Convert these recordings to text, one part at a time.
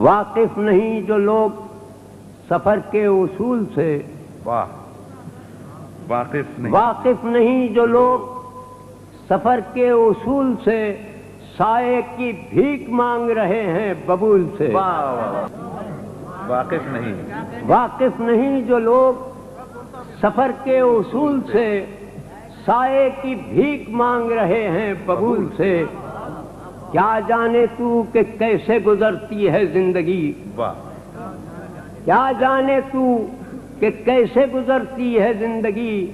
واقف نہیں جو لوگ سفر کے اصول سے، واقف نہیں جو لوگ سفر کے اصول سے، سائے کی بھیک مانگ رہے ہیں ببول سے۔ واقف نہیں جو لوگ سفر کے اصول سے، سائے کی بھیک مانگ رہے ہیں ببول سے۔ کیا جانے تو کہ کیسے گزرتی ہے زندگی، کیا جانے تو کہ کیسے گزرتی ہے زندگی،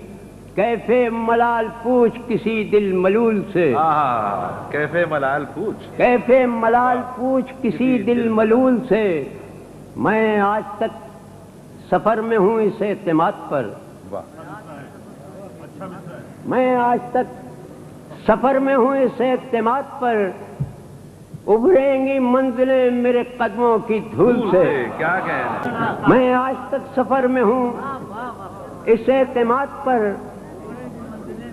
کیفے ملال پوچھ کسی دل ملول سے۔ کیفے ملال پوچھ، کیفے ملال پوچھ کسی دل ملول سے۔ میں آج تک سفر میں ہوں اس اعتماد پر، میں آج تک سفر میں ہوں اس اعتماد پر، ابھریں گی منزلیں میرے قدموں کی دھول سے۔ کیا کہنا، میں آج تک سفر میں ہوں اس اعتماد پر،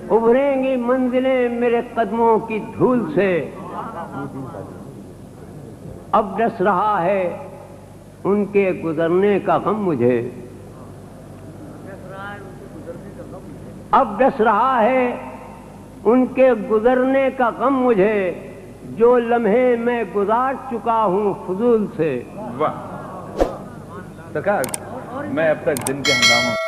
ابھریں گی منزلیں میرے قدموں کی دھول سے۔ اب ڈس رہا ہے ان کے گزرنے کا غم مجھے، اب ڈس رہا ہے ان کے گزرنے کا غم مجھے، جو لمحے میں گزار چکا ہوں فضول سے۔ سرکار، میں اب تک دن کے ہنگاموں